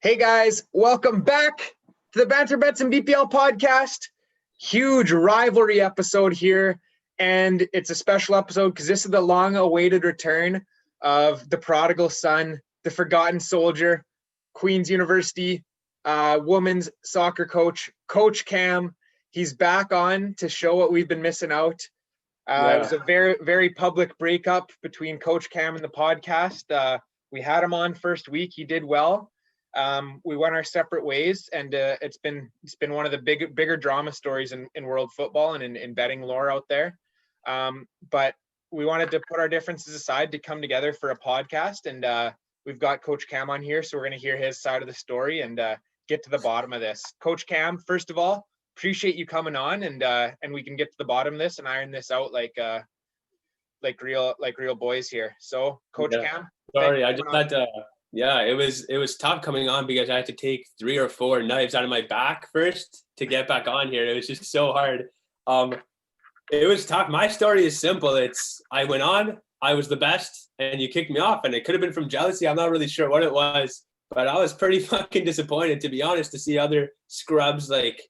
Hey guys, welcome back to the Banter Bets and BPL podcast. Huge rivalry episode here, and it's a special episode because this is the long-awaited return of the prodigal son, the forgotten soldier, Queen's University women's soccer coach, Coach Cam. He's back on to show what we've been missing out. It was a very, very public breakup between Coach Cam and the podcast. We had him on first week. He did well. We went our separate ways, and it's been one of the bigger drama stories in world football and in betting lore out there. But we wanted to put our differences aside to come together for a podcast, and we've got Coach Cam on here, so we're going to hear his side of the story and get to the bottom of this. Coach Cam, first of all, appreciate you coming on, and we can get to the bottom of this and iron this out like real boys here. So, Coach Cam, sorry, I just had to. Yeah, it was tough coming on because I had to take 3 or 4 knives out of my back first to get back on here. It was just so hard. It was tough. My story is simple. I went on, I was the best, and you kicked me off. And it could have been from jealousy. I'm not really sure what it was, but I was pretty fucking disappointed, to be honest, to see other scrubs like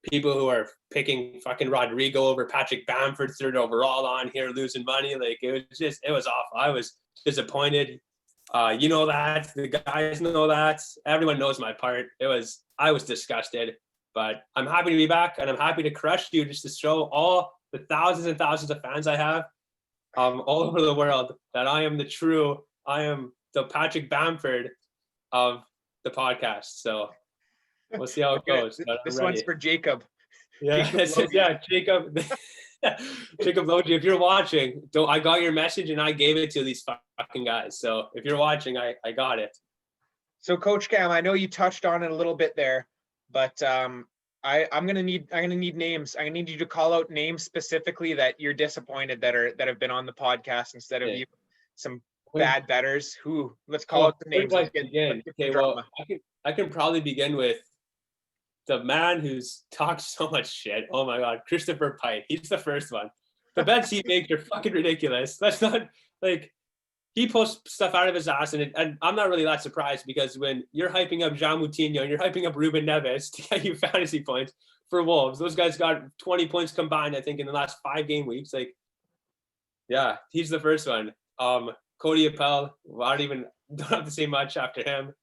people who are picking fucking Rodrigo over Patrick Bamford 3rd overall on here losing money. Like it was awful. I was disappointed. You know that, the guys know that, everyone knows my part. I was disgusted, but I'm happy to be back, and I'm happy to crush you just to show all the thousands and thousands of fans I have all over the world that I am the Patrick Bamford of the podcast. So we'll see how it goes. This one's for Jacob. Yeah, Jacob. Jacob Logie, if you're watching, I got your message and I gave it to these fucking guys. So if you're watching, I got it. So Coach Cam, I know you touched on it a little bit there, but I'm gonna need names. I'm gonna need you to call out names specifically that you're disappointed that have been on the podcast instead of you, some bad bettors. Let's call out the names. I can probably begin with the man who's talked so much shit. Oh my God, Christopher Pike. He's the first one. The bets he makes are fucking ridiculous. That's not he posts stuff out of his ass, and I'm not really that surprised because when you're hyping up Jean Moutinho and you're hyping up Ruben Neves to get you fantasy points for Wolves, those guys got 20 points combined, I think, in the last 5 game weeks. Yeah, he's the first one. Cody Appel, I don't have to say much after him.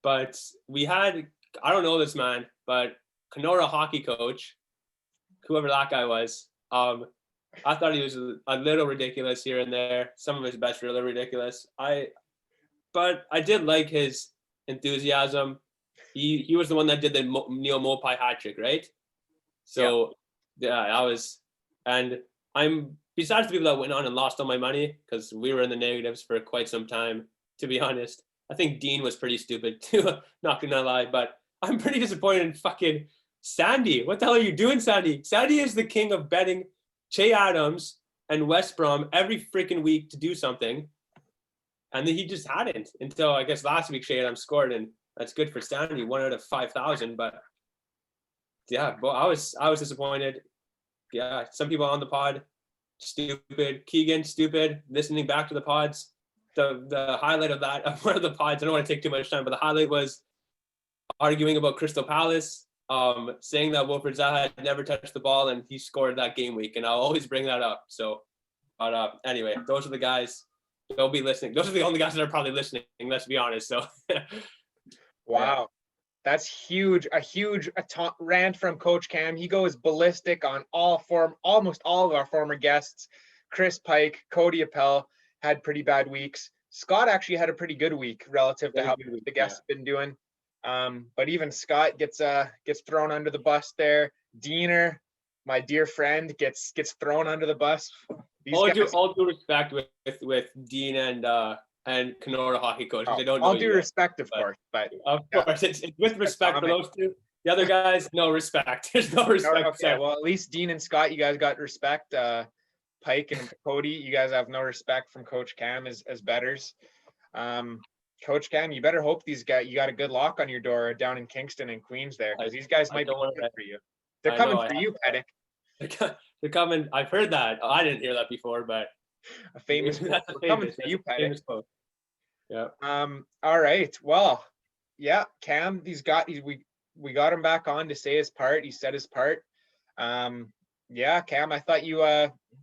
But we had, I don't know this man, but Kenora hockey coach, whoever that guy was, I thought he was a little ridiculous here and there. Some of his bets were a little ridiculous. But I did like his enthusiasm. He was the one that did the Neil Mopai hat trick, right? So and I'm, besides the people that went on and lost all my money, because we were in the negatives for quite some time, to be honest. I think Dean was pretty stupid too, not gonna lie, but I'm pretty disappointed in fucking Sandy. What the hell are you doing, Sandy? Sandy is the king of betting Che Adams and West Brom every freaking week to do something. And then he just hadn't until, I guess, last week Che Adams scored, and that's good for Sandy, 1 out of 5,000. But yeah, well, I was disappointed. Yeah, some people on the pod, stupid. Keegan, stupid. Listening back to the pods. The highlight of one of the pods, I don't want to take too much time, but the highlight was arguing about Crystal Palace, saying that Wilfred Zaha had never touched the ball and he scored that game week, and I'll always bring that up. So, but anyway, those are the guys. They'll be listening. Those are the only guys that are probably listening, let's be honest. So, wow, that's huge. A huge rant from Coach Cam. He goes ballistic on almost all of our former guests. Chris Pike, Cody Appel had pretty bad weeks. Scott actually had a pretty good week relative to how the guests have been doing. But even Scott gets thrown under the bus there. Diener, my dear friend, gets thrown under the bus. All due respect with Dean and Kenora hockey coaches. I don't know. All due respect, of course, but of course it's with respect for those two. The other guys, no respect. There's no respect. Okay, well, at least Dean and Scott, you guys got respect. Pike and Cody, you guys have no respect from Coach Cam as bettors. Coach Cam, you better hope you got a good lock on your door down in Kingston and Queens there, because these guys might be coming for you. They're coming for you, Pettick. They're coming. I've heard that. I didn't hear that before, but a famous quote. They're coming for you, Pettick. Yeah. All right. Well, yeah, Cam, we got him back on to say his part. He said his part. Yeah, Cam, I thought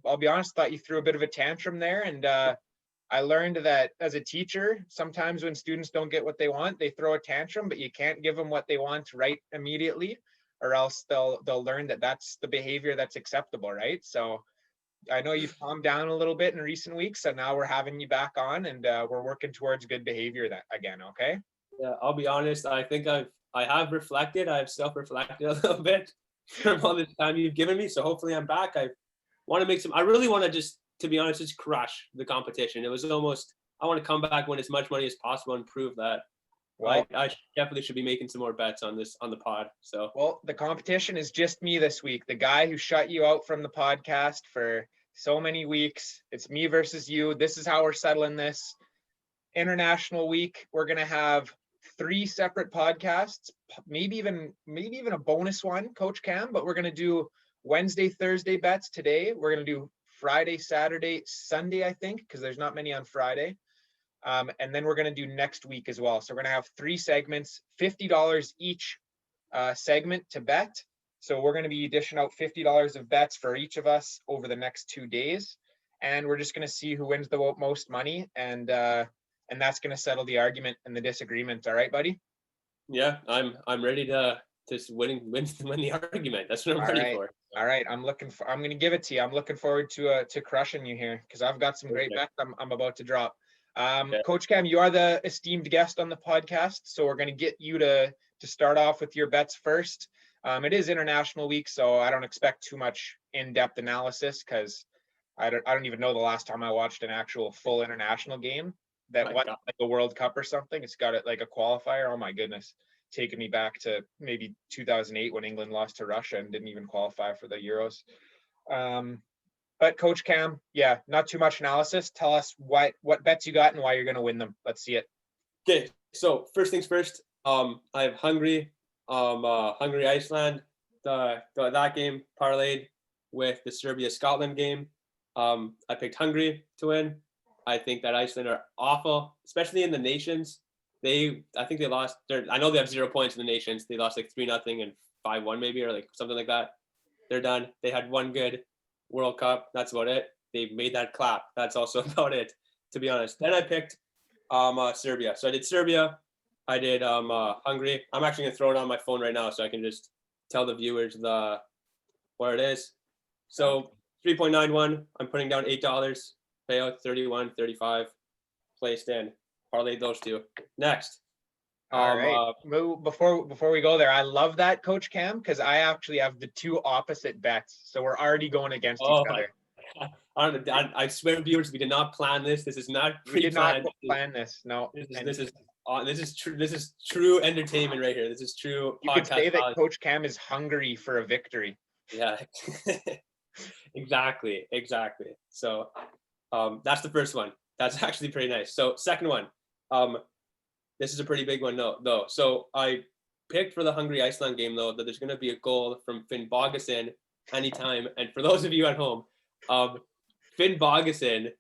I'll be honest, thought you threw a bit of a tantrum there, and I learned that as a teacher, sometimes when students don't get what they want, they throw a tantrum, but you can't give them what they want right immediately, or else they'll learn that that's the behavior that's acceptable, right? So I know you've calmed down a little bit in recent weeks, so now we're having you back on, and we're working towards good behavior that again. Okay. Yeah, I'll be honest. I think I have reflected. I've self-reflected a little bit from all this time you've given me. So hopefully I'm back. I want to make some. I really want to just, to be honest, just crush the competition. It was almost. I want to come back, win as much money as possible, and prove that. Well, I definitely should be making some more bets on the pod. So. Well, the competition is just me this week. The guy who shut you out from the podcast for so many weeks. It's me versus you. This is how we're settling this. International week. We're gonna have 3 separate podcasts, maybe even a bonus one, Coach Cam. But we're gonna do Wednesday, Thursday bets today. We're gonna do Friday, Saturday, Sunday, I think, because there's not many on Friday. And then we're going to do next week as well. So we're going to have 3 segments, $50 each segment to bet. So we're going to be dishing out $50 of bets for each of us over the next 2 days. And we're just going to see who wins the most money. And that's going to settle the argument and the disagreement. All right, buddy? Yeah, I'm ready to win the argument. That's what I'm ready for. All right, I'm going to give it to you. I'm looking forward to crushing you here because I've got some great bets I'm about to drop. Coach Cam, you are the esteemed guest on the podcast, so we're going to get you to start off with your bets first. It is International Week, so I don't expect too much in-depth analysis because I don't even know the last time I watched an actual full international game that won like a World Cup or something. It's got it like a qualifier. Oh my goodness, taking me back to maybe 2008 when England lost to Russia and didn't even qualify for the Euros. But Coach Cam, yeah, not too much analysis. Tell us what bets you got and why you're going to win them. Let's see it. Okay, so first things first. I have Hungary, Iceland. That game parlayed with the Serbia-Scotland game. I picked Hungary to win. I think that Iceland are awful, especially in the nations. I think they lost. I know they have 0 points in the nations. They lost like 3-0 and 5-1 maybe, or like something like that. They're done. They had one good World Cup. That's about it. They made that clap. That's also about it, to be honest. Then I picked Serbia. So I did Serbia. I did Hungary. I'm actually gonna throw it on my phone right now so I can just tell the viewers where it is. So 3.91. I'm putting down $8. Payout 31.35. Placed in. Parlayed those 2. Next. All right. Before we go there, I love that, Coach Cam, because I actually have the 2 opposite bets, so we're already going against each other. I swear, viewers, we did not plan this. This is not pre-planned. We did not plan this. No. This is true entertainment right here. This is true. You could say that Coach Cam is hungry for a victory. Yeah. Exactly. So, that's the first one. That's actually pretty nice. So, second one. This is a pretty big one, though. So I picked for the Hungary-Iceland game, though, that there's going to be a goal from Finn Bogason anytime. And for those of you at home, Finn Bogason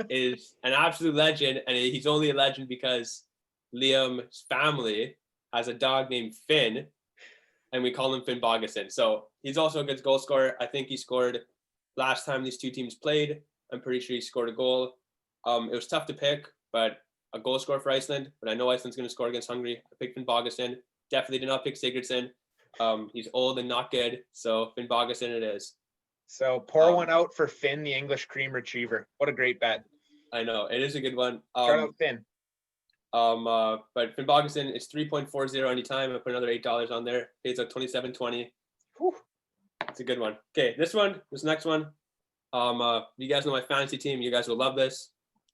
is an absolute legend, and he's only a legend because Liam's family has a dog named Finn, and we call him Finn Bogason. So he's also a good goal scorer. I think he scored last time these 2 teams played. I'm pretty sure he scored a goal. It was tough to pick, but a goal scorer for Iceland, but I know Iceland's going to score against Hungary. I picked Finn Bogason. Definitely did not pick Sigurdsson. He's old and not good, so Finn Bogason it is. So pour one out for Finn, the English cream retriever. What a great bet. I know, it is a good one. Shout out Finn. But Finn Bogason is 3.40 anytime. I put another $8 on there. Pays out 27.20. It's a good one. Okay, this next one. You guys know my fantasy team. You guys will love this.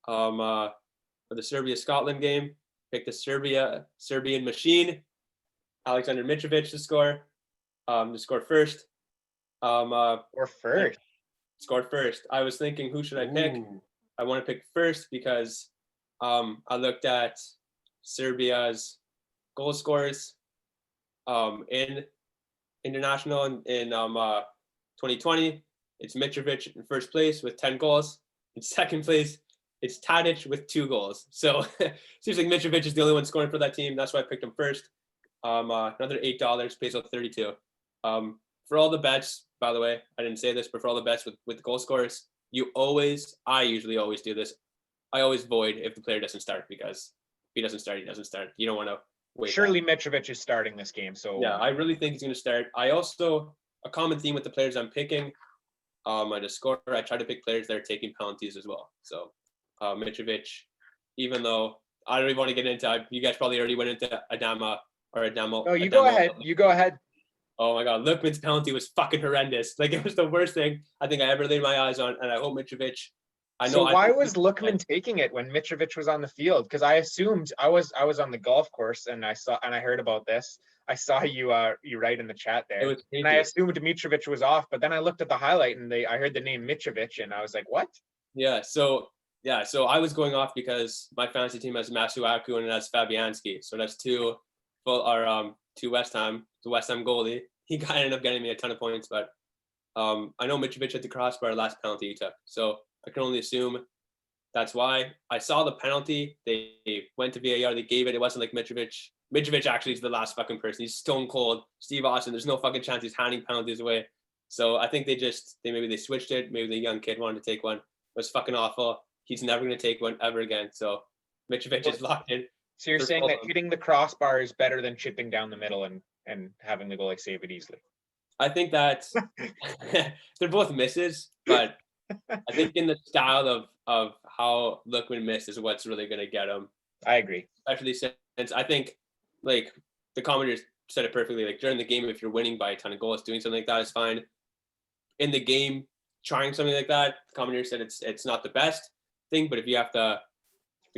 For the Serbia-Scotland game, picked the Serbian machine, Alexander Mitrovic to score first. Scored first. I was thinking, who should I pick? Ooh. I want to pick first because I looked at Serbia's goal scores in international in 2020. It's Mitrovic in first place with 10 goals. In second place, it's Tadic with 2 goals. So seems like Mitrovic is the only one scoring for that team. That's why I picked him first. Another $8 pays out 32. For all the bets, by the way, I didn't say this, but for all the bets with the goal scorers, I usually always do this. I always void if the player doesn't start, because if he doesn't start, he doesn't start. You don't want to wait. Surely Mitrovic is starting this game. So yeah, I really think he's going to start. I also, a common theme with the players I'm picking, I just score. I try to pick players that are taking penalties as well. So Mitrovic, even though I don't even want to get into, you guys probably already went into Adama. Oh, you go ahead. You go ahead. Oh my God, Lookman's penalty was fucking horrendous. Like, it was the worst thing I think I ever laid my eyes on, and I hope Mitrovic. So why was Lookman taking it when Mitrovic was on the field? Because I assumed I was on the golf course and I heard about this. I saw you write in the chat there, and I assumed Mitrovic was off. But then I looked at the highlight and I heard the name Mitrovic, and I was like, what? Yeah. So I was going off because my fantasy team has Masuaku and it has Fabianski. So that's two West Ham, the West Ham goalie. He ended up getting me a ton of points, but I know Mitrovic at the crossbar last penalty he took. So I can only assume that's why. I saw the penalty. They went to VAR. They gave it. It wasn't like Mitrovic. Mitrovic actually is the last fucking person. He's stone cold. Steve Austin, there's no fucking chance he's handing penalties away. So I think they switched it. Maybe the young kid wanted to take one. It was fucking awful. He's never going to take one ever again. So Mitrovic is locked in. So you're saying that hitting the crossbar is better than chipping down the middle and having the goalie save it easily? I think that they're both misses, but I think in the style of how Lookman missed is what's really going to get him. I agree. Especially since I think, like, the commenters said it perfectly. Like, during the game, if you're winning by a ton of goals, doing something like that is fine. In the game, trying something like that, the commentator said it's not the best thing, but if you have the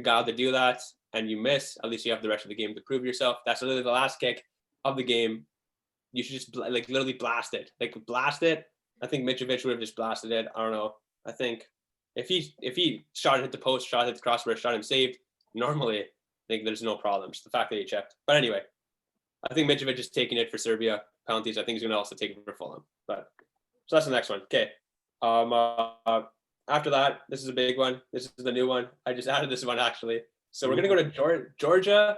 guy to do that and you miss, at least you have the rest of the game to prove yourself. That's literally the last kick of the game. You should just literally blast it. Blast it. I think Mitrovic would have just blasted it. I don't know. I think if he shot it at the post, shot it at the crossbar, shot him saved, normally I think there's no problems. The fact that he checked. But anyway, I think Mitrovic is taking it for Serbia penalties. I think he's going to also take it for Fulham. But so that's the next one. Okay. After that, this is a big one. This is the new one. I just added this one actually. So we're going to go to Georgia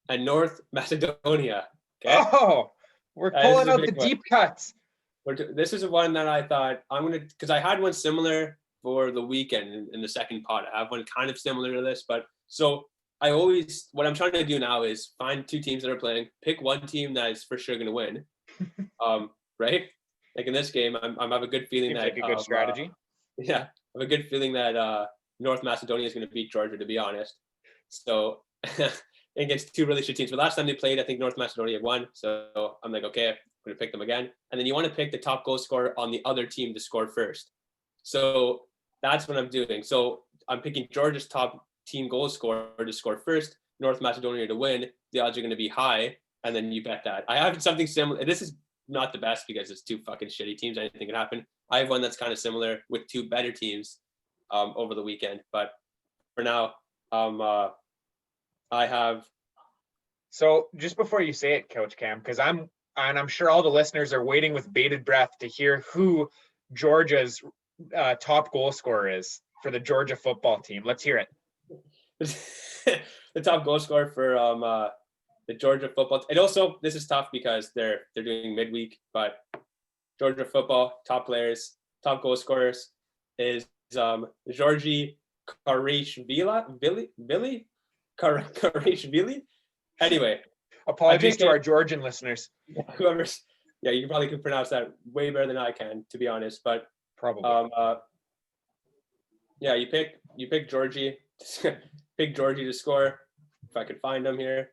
and North Macedonia. Okay. Oh, we're pulling out the deep cuts. This is one that I thought because I had one similar for the weekend in the second pot. I have one kind of similar to this, but so what I'm trying to do now is find 2 teams that are playing, pick one team that is for sure going to win. Right? Like in this game, I have a good feeling Seems that like a good strategy. Yeah, I have a good feeling that North Macedonia is going to beat Georgia, to be honest. So against 2 really shit teams. But last time they played, I think North Macedonia won. So I'm like, okay, I'm going to pick them again. And then you want to pick the top goal scorer on the other team to score first. So that's what I'm doing. So I'm picking Georgia's top team goal scorer to score first, North Macedonia to win. The odds are going to be high. And then you bet that. I have something similar. This is not the best because it's 2 fucking shitty teams. Anything can happen. I have one that's kind of similar with 2 better teams over the weekend. But for now, I have. So just before you say it, Coach Cam, because I'm sure all the listeners are waiting with bated breath to hear who Georgia's top goal scorer is for the Georgia football team. Let's hear it. The top goal scorer for the Georgia football. And also, this is tough because they're doing midweek, but Georgia football top players, top goal scorers is Georgi Karishvili. Anyway, apologies to our Georgian listeners. You probably can pronounce that way better than I can, to be honest. But probably, you pick Georgie, pick Georgie to score. If I could find him here,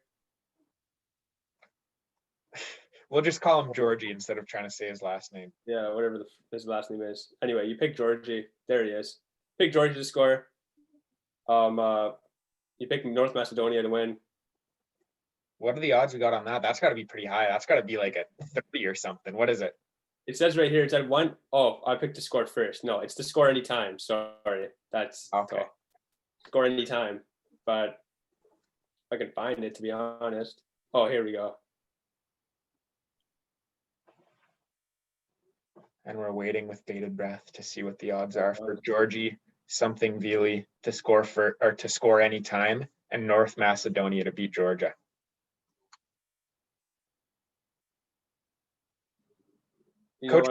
we'll just call him Georgie instead of trying to say his last name. Yeah, whatever his last name is. Anyway, you pick Georgie. There he is. Pick Georgie to score. You pick North Macedonia to win. What are the odds we got on that? That's got to be pretty high. That's got to be like a 30 or something. What is it? It says right here, it's at 1. Oh, I picked to score first. No, it's to score anytime. Sorry. That's okay. Score anytime. But I can find it, to be honest. Oh, here we go. And we're waiting with bated breath to see what the odds are for Georgie something Vili to score any time, and North Macedonia to beat Georgia. Coach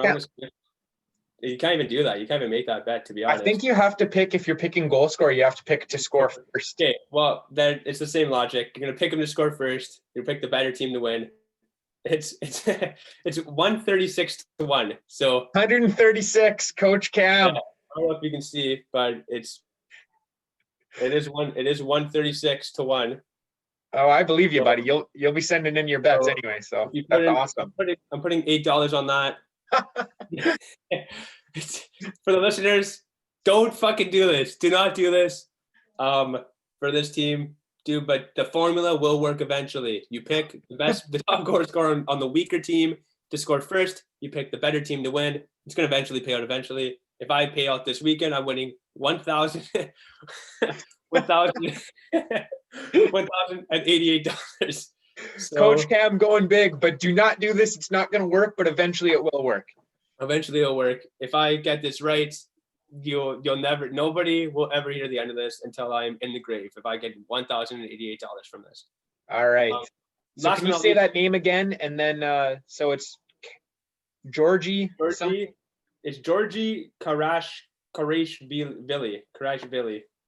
you can't even do that. You can't even make that bet, to be honest. I think you have to pick, if you're picking goal scorer, you have to pick to score first. Okay, well, then it's the same logic. You're going to pick them to score first. You pick the better team to win. It's 136 to 1. So 136, Coach Cam. Yeah, I don't know if you can see, but it is 136 to 1. Oh, I believe you, buddy. You'll be sending in your bets anyway, so that's awesome. I'm putting $8 on that. For the listeners, don't fucking do this. Do not do this. For this team, but the formula will work eventually. You pick the top goal scorer on the weaker team to score first. You pick the better team to win. It's going to eventually pay out eventually. If I pay out this weekend, I'm winning $1,088. So, Coach Cam going big, but do not do this. It's not going to work, but eventually it will work. Eventually it'll work. If I get this right, nobody will ever hear the end of this until I'm in the grave. If I get $1,088 from this. All right. So can you say that name again? And then, so it's Georgie. It's Georgie Karashvili.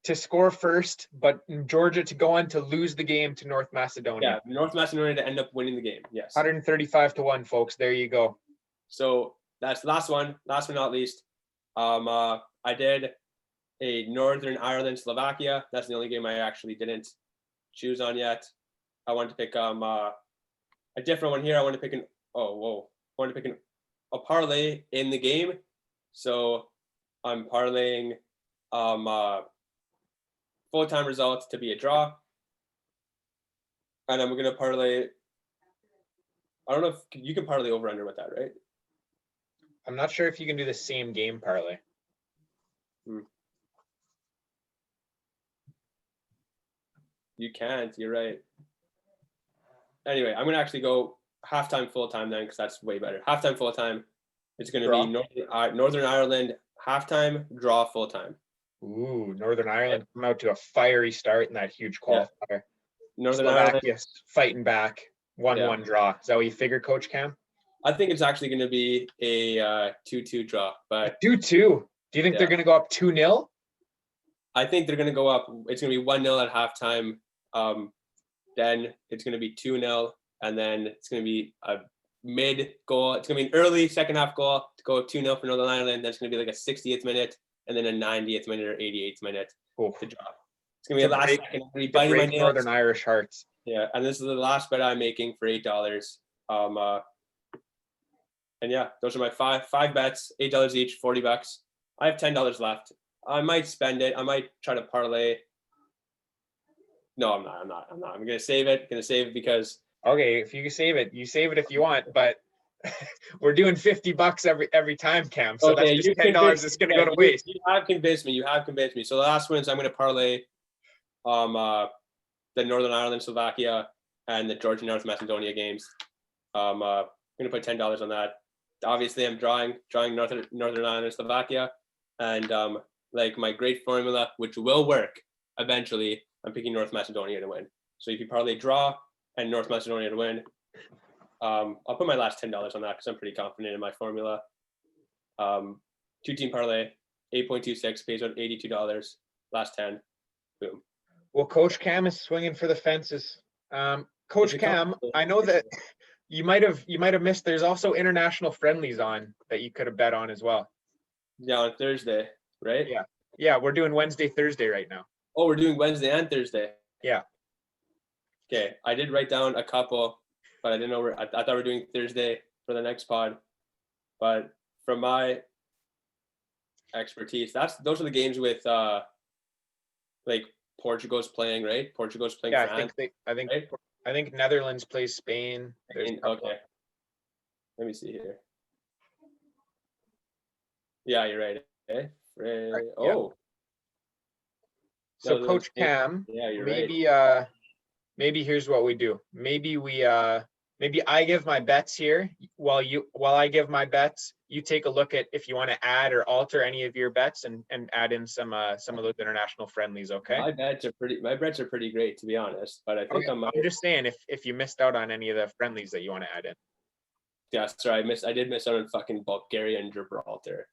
To score first, but Georgia to go on to lose the game to North Macedonia. Yeah, North Macedonia to end up winning the game. Yes. 135 to 1, folks. There you go. So that's the last one. Last but not least. I did a Northern Ireland Slovakia. That's the only game I actually didn't choose on yet. I wanted to pick a different one here. I want to pick a parlay in the game. So I'm parlaying full-time results to be a draw. And I'm going to parlay. I don't know if you can parlay over under with that, right? I'm not sure if you can do the same game parlay. You can't. You're right. Anyway, I'm going to actually go halftime, full-time then, because that's way better. Halftime, full-time. It's going to be Northern Ireland halftime, draw, full-time. Ooh, Northern Ireland come out to a fiery start in that huge qualifier. Yeah. Northern Ireland fighting back, 1-1 draw. Is that what you figure, Coach Cam? I think it's actually going to be a 2-2 draw. But 2-2. Do you think they're going to go up 2-0? I think they're going to go up. It's going to be 1-0 at halftime. Then it's going to be 2-0, and then it's going to be a mid goal. It's going to be an early second half goal to go 2-0 for Northern Ireland. That's going to be like a 60th minute, and then a 90th minute or 88th minute to draw. It's going to be a last second. Biting my nails. Northern Irish hearts. Yeah, and this is the last bet I'm making for $8. And yeah, those are my five bets, $8 each, $40. I have $10 left. I might spend it. I might try to parlay. No, I'm not. I'm gonna save it. Because okay, if you save it, you save it if you want, but we're doing $50 every time, Cam. So okay, that's just $10 that's gonna go to waste. You have convinced me. So the last ones I'm gonna parlay the Northern Ireland, Slovakia, and the Georgia North Macedonia games. I'm gonna put $10 on that. Obviously, I'm drawing Northern Ireland, Slovakia, and like my great formula, which will work eventually. I'm picking North Macedonia to win. So if you parlay draw and North Macedonia to win, I'll put my last $10 on that because I'm pretty confident in my formula. 2-team parlay, 8.26 pays out $82. Last 10, boom. Well, Coach Cam is swinging for the fences. Coach Cam, I know that you might have missed. There's also international friendlies on that you could have bet on as well. Yeah, on Thursday, right? Yeah, we're doing Wednesday, Thursday right now. Oh, we're doing Wednesday and Thursday. Yeah. Okay, I did write down a couple, but I didn't know I thought we were doing Thursday for the next pod. But from my expertise, those are the games with like Portugal's playing, right? Portugal's playing France. I think Netherlands plays Spain. Okay. Let me see here. Yeah, you're right. Okay. Right. Oh. So Coach Cam, yeah, you're maybe right. Maybe here's what we do. Maybe we maybe I give my bets here while I give my bets, you take a look at if you want to add or alter any of your bets and add in some of those international friendlies. Okay. My bets are pretty great, to be honest. But I think Okay. I'm just saying if you missed out on any of the friendlies that you want to add in. Yeah, sorry, I did miss out on fucking Bulgaria and Gibraltar.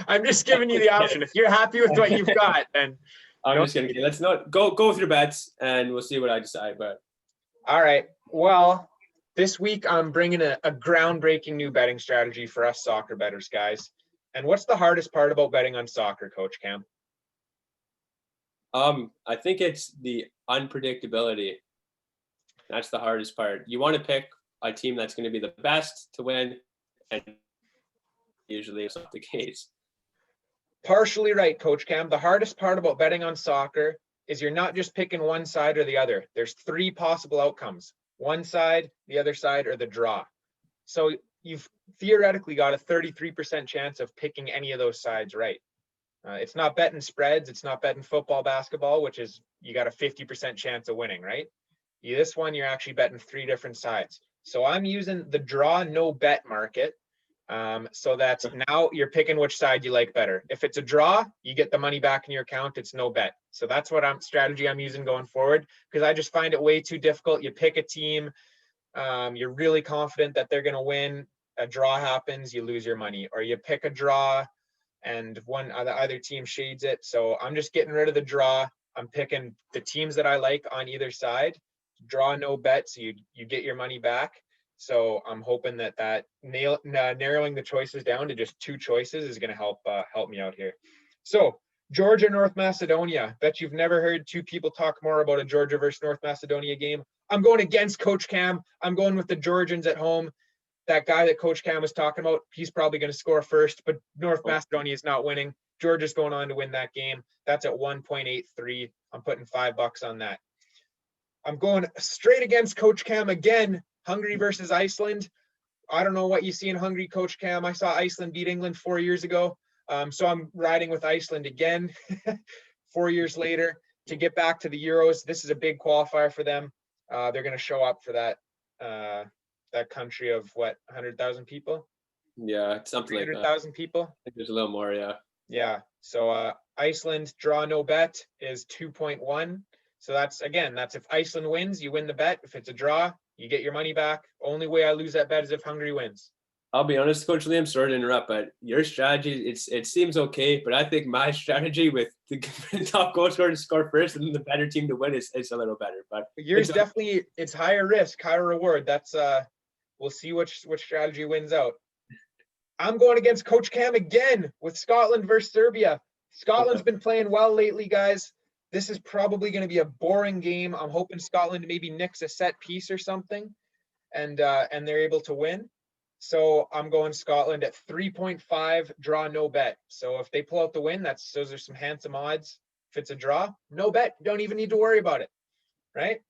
I'm just giving you the option. If you're happy with what you've got, then I'm just kidding. Let's not go through bets and we'll see what I decide. But all right. Well, this week I'm bringing a groundbreaking new betting strategy for us soccer bettors, guys. And what's the hardest part about betting on soccer, Coach Cam? I think it's the unpredictability. That's the hardest part. You want to pick a team that's going to be the best to win, and usually it's not the case. Partially right, Coach Cam. The hardest part about betting on soccer is you're not just picking one side or the other. There's 3 possible outcomes: one side, the other side, or the draw. So you've theoretically got a 33% chance of picking any of those sides right. It's not betting spreads. It's not betting football, basketball, which is you got a 50% chance of winning, right? This one, you're actually betting 3 different sides. So I'm using the draw no bet market. So that's now you're picking which side you like better. If it's a draw, you get the money back in your account. It's no bet. So that's what strategy I'm using going forward, because I just find it way too difficult. You pick a team, you're really confident that they're going to win. A draw happens, you lose your money, or you pick a draw and the other team shades it. So I'm just getting rid of the draw. I'm picking the teams that I like on either side. Draw no bet, so you get your money back. So I'm hoping that narrowing the choices down to just 2 choices is going to help me out here. So Georgia, North Macedonia. Bet you've never heard 2 people talk more about a Georgia versus North Macedonia game. I'm going against Coach Cam. I'm going with the Georgians at home. That guy that Coach Cam was talking about, he's probably going to score first, but North Macedonia is not winning. Georgia's going on to win that game. That's at 1.83. I'm putting $5 on that. I'm going straight against Coach Cam again. Hungary versus Iceland. I don't know what you see in Hungary, Coach Cam. I saw Iceland beat England 4 years ago. So I'm riding with Iceland again 4 years later to get back to the Euros. This is a big qualifier for them. They're going to show up for that country of 100,000 people? Yeah, it's something like that. 100,000 people? I think there's a little more, yeah. Yeah. So Iceland draw no bet is 2.1. So that's if Iceland wins, you win the bet. If it's a draw, you get your money back. Only way I lose that bet is if Hungary wins. I'll be honest, Coach Liam, sorry to interrupt, but your strategy, it seems okay, but I think my strategy with the top goal scorer to score first and the better team to win is a little better. But yours definitely, it's higher risk, higher reward. That's we'll see which strategy wins out. I'm going against Coach Cam again with Scotland versus Serbia. Scotland's been playing well lately, guys. This is probably going to be a boring game. I'm hoping Scotland maybe nicks a set piece or something, and they're able to win. So I'm going Scotland at 3.5, draw no bet. So if they pull out the win, those are some handsome odds. If it's a draw, no bet. You don't even need to worry about it, right?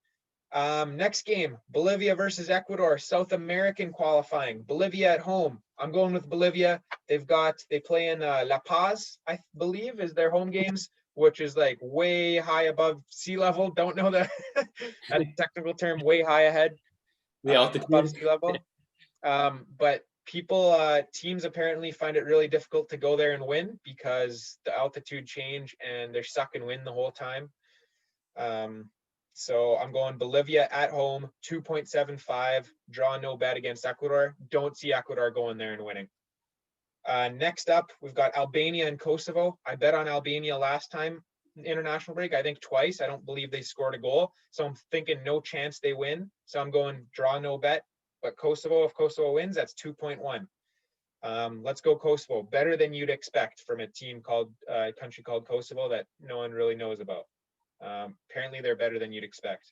Next game, Bolivia versus Ecuador, South American qualifying. Bolivia at home. I'm going with Bolivia. They play in La Paz, I believe, is their home games, which is like way high above sea level. Don't know that technical term, way high ahead. The altitude. Above sea level. But teams apparently find it really difficult to go there and win because the altitude change and they're suck and win the whole time. So I'm going Bolivia at home, 2.75, draw no bet against Ecuador. Don't see Ecuador going there and winning. Next up, we've got Albania and Kosovo. I bet on Albania last time international break, I think twice. I don't believe they scored a goal. So I'm thinking no chance they win. So I'm going draw no bet. But Kosovo, if Kosovo wins, that's 2.1. Let's go Kosovo. Better than you'd expect from a country called Kosovo that no one really knows about. Apparently they're better than you'd expect.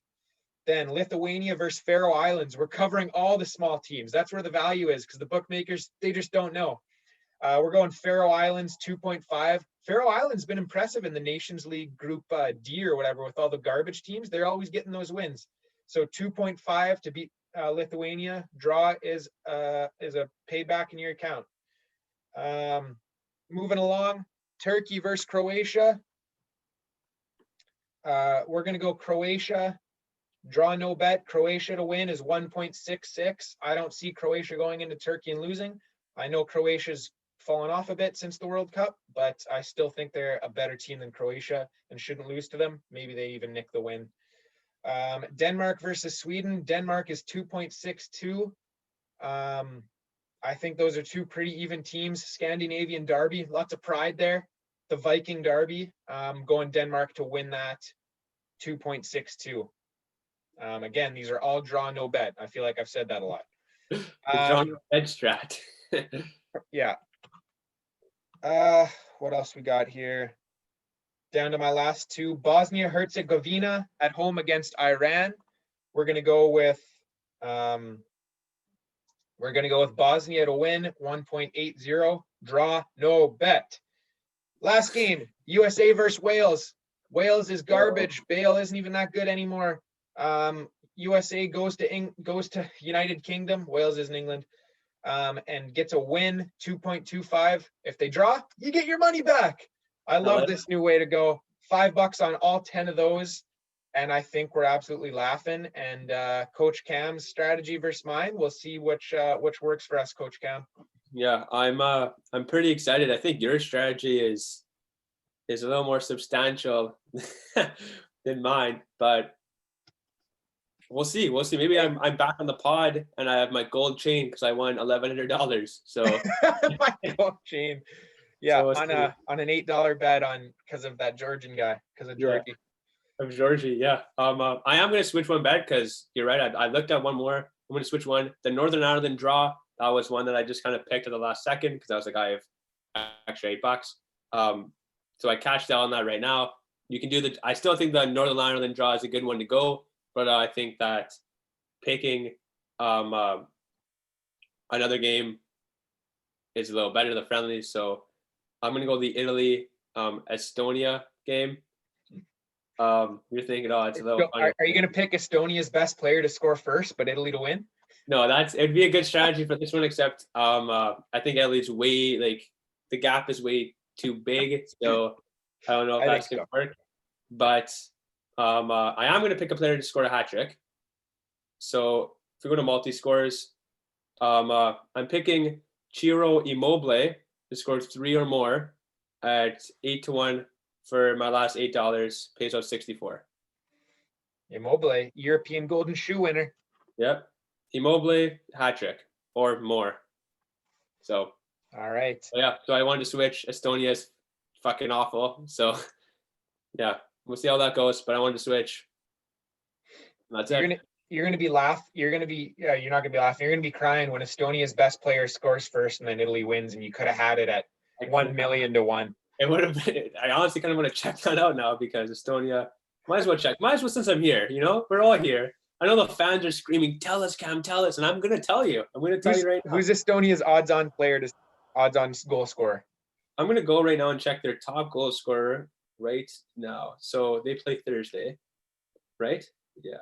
Then Lithuania versus Faroe Islands. We're covering all the small teams. That's where the value is because the bookmakers, they just don't know. We're going Faroe Islands 2.5. Faroe Islands been impressive in the Nations League Group D or whatever with all the garbage teams. They're always getting those wins. So 2.5 to beat Lithuania. Draw is a payback in your account. Moving along, Turkey versus Croatia. We're going to go Croatia. Draw no bet. Croatia to win is 1.66. I don't see Croatia going into Turkey and losing. I know Croatia's fallen off a bit since the World Cup, but I still think they're a better team than Croatia and shouldn't lose to them. Maybe they even nick the win. Denmark versus Sweden. Denmark is 2.62. I think those are two pretty even teams. Scandinavian derby, lots of pride there. The Viking derby, going Denmark to win that 2.62. Again, these are all draw no bet. I feel like I've said that a lot. The draw no bet strat. Yeah. What else we got here? Down to my last two. Bosnia Herzegovina at home against Iran. We're gonna go with Bosnia to win 1.80. Draw no bet. Last game, USA versus Wales. Wales is garbage. Bale isn't even that good anymore. USA goes to United Kingdom. Wales is in England. And gets a win, 2.25. If they draw, you get your money back. I love this new way to go. $5 on all 10 of those. And I think we're absolutely laughing. And Coach Cam's strategy versus mine, we'll see which works for us, Coach Cam. Yeah, I'm pretty excited. I think your strategy is a little more substantial than mine, but we'll see. Maybe I'm back on the pod and I have my gold chain because I won $1,100. So my gold chain. Yeah, so on an $8 bet because of that Georgian guy, because of Georgie. Of Georgie, yeah. I am going to switch one bet because you're right. I looked at one more. I'm going to switch one. The Northern Ireland draw. That was one that I just kind of picked at the last second because I was like, I have extra $8. So I cashed out on that right now. You can do I still think the Northern Ireland draw is a good one to go, but I think that picking another game is a little better than the friendly. So I'm going to go the Italy Estonia game. You're thinking, oh, it's a little. Are you going to pick Estonia's best player to score first, but Italy to win? No, it'd be a good strategy for this one. Except, I think Italy's the gap is way too big. So I don't know if that's going to work. But I am going to pick a player to score a hat trick. So if we go to multi scores, I'm picking Ciro Immobile to score 3 or more at 8-1. For my last $8, pays out 64. Immobile, European Golden Shoe winner. Yep. Immobile, hat trick or more. So. All right. Yeah. So I wanted to switch. Estonia's fucking awful. So, yeah, we'll see how that goes. But I wanted to switch. That's it. You're gonna be laughing. You're not gonna be laughing. You're gonna be crying when Estonia's best player scores first and then Italy wins, and you could have had it at 1 million to 1. It would have been. I honestly kind of want to check that out now because Estonia. Might as well check. Might as well since I'm here. We're all here. I know the fans are screaming, "Tell us, Cam, tell us!" And I'm gonna tell you. I'm gonna tell you right now. Who's Estonia's odds-on goal scorer? I'm gonna go right now and check their top goal scorer right now. So they play Thursday, right? Yeah.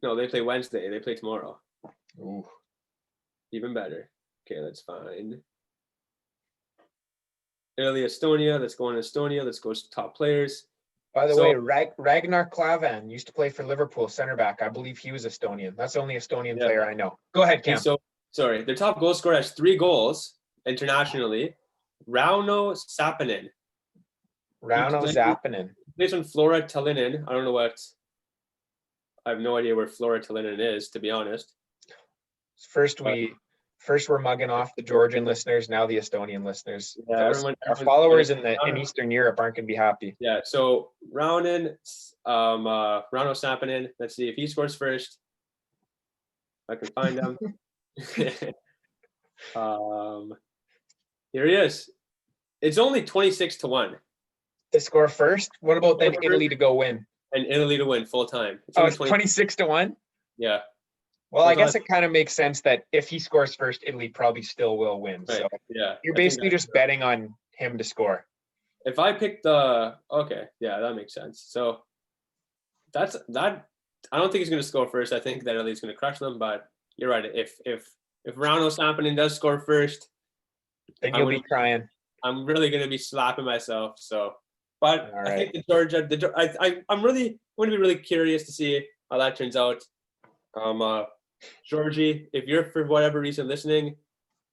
No, they play Wednesday. They play tomorrow. Ooh. Even better. Okay, let's find. Italy, Estonia. Let's go on Estonia. Let's go to top players. By the way, Ragnar Klavan used to play for Liverpool, center back. I believe he was Estonian. That's the only Estonian player I know. Go ahead, Cam. So, sorry. Their top goal scorer has 3 goals internationally. Rauno Sappinen. Plays on Flora Tallinn. I don't know what. I have no idea where Flora Tallinn is, to be honest. First we're mugging off the Georgian listeners, now the Estonian listeners. Yeah, our followers in Eastern Europe aren't going to be happy. Yeah, so Rauno Sappinen. Let's see if he scores first. If I can find him. Here he is. It's only 26-1 to score first. What about then Italy to go win? And Italy to win full time. It's 26-1. Yeah. Well, I guess it kind of makes sense that if he scores first, Italy probably still will win. Right. So yeah, you're basically just betting on him to score. If I pick that makes sense. So that's that. I don't think he's going to score first. I think that Italy's going to crush them. But you're right. If Rauno Sappinen does score first, then you'll be crying. I'm really going to be slapping myself. So, but right. I think the Georgia. I'm really going to be really curious to see how that turns out. Georgie, if you're for whatever reason listening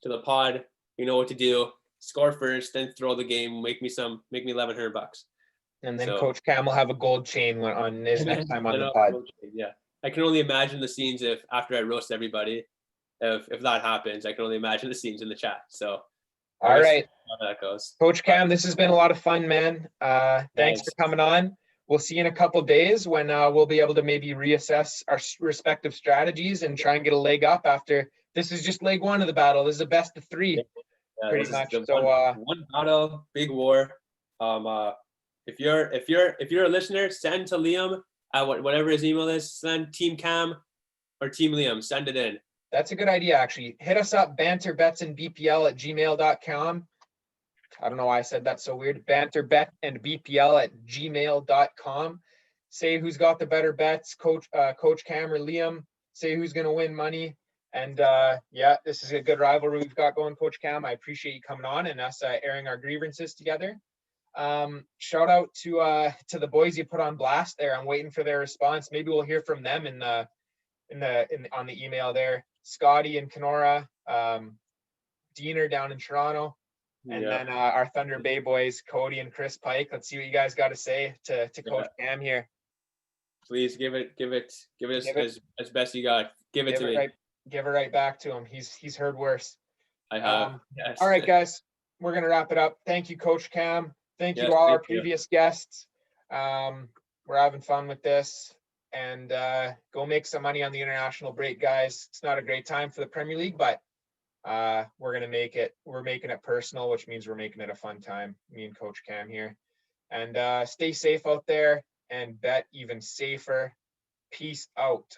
to the pod, you know what to do. Score first, then throw the game. Make me $1,100. And then Coach Cam will have a gold chain on his next time on the pod. Yeah, I can only imagine the scenes if after I roast everybody, if that happens, I can only imagine the scenes in the chat. So, all right, how that goes. Coach Cam, this has been a lot of fun, man. Thanks for coming on. We'll see you in a couple days when we'll be able to maybe reassess our respective strategies and try and get a leg up after. This is just leg one of the battle. This is a best of three, pretty much. So one battle, big war. If you're a listener, send to Liam at whatever his email is. Send Team Cam or Team Liam. Send it in. That's a good idea, actually. Hit us up, banterbetsandbpl@gmail.com. I don't know why I said that so weird. banterbetandbpl@gmail.com. Say who's got the better bets, Coach Cam or Liam. Say who's going to win money. And yeah, this is a good rivalry we've got going, Coach Cam. I appreciate you coming on and us airing our grievances together. Shout out to the boys you put on blast there. I'm waiting for their response. Maybe we'll hear from them on the email there. Scotty and Kenora, Diener down in Toronto. And then our Thunder Bay boys, Cody and Chris Pike. Let's see what you guys got to say to Coach Cam here. Please give it as best you got. Give it to me. Give it right back to him. He's heard worse. I have. Yes. All right, guys, we're gonna wrap it up. Thank you, Coach Cam. Thank you to all our previous guests. We're having fun with this, and go make some money on the international break, guys. It's not a great time for the Premier League, but we're gonna make it. We're making it personal, which means we're making it a fun time. Me and Coach Cam here, and stay safe out there and bet even safer. Peace out.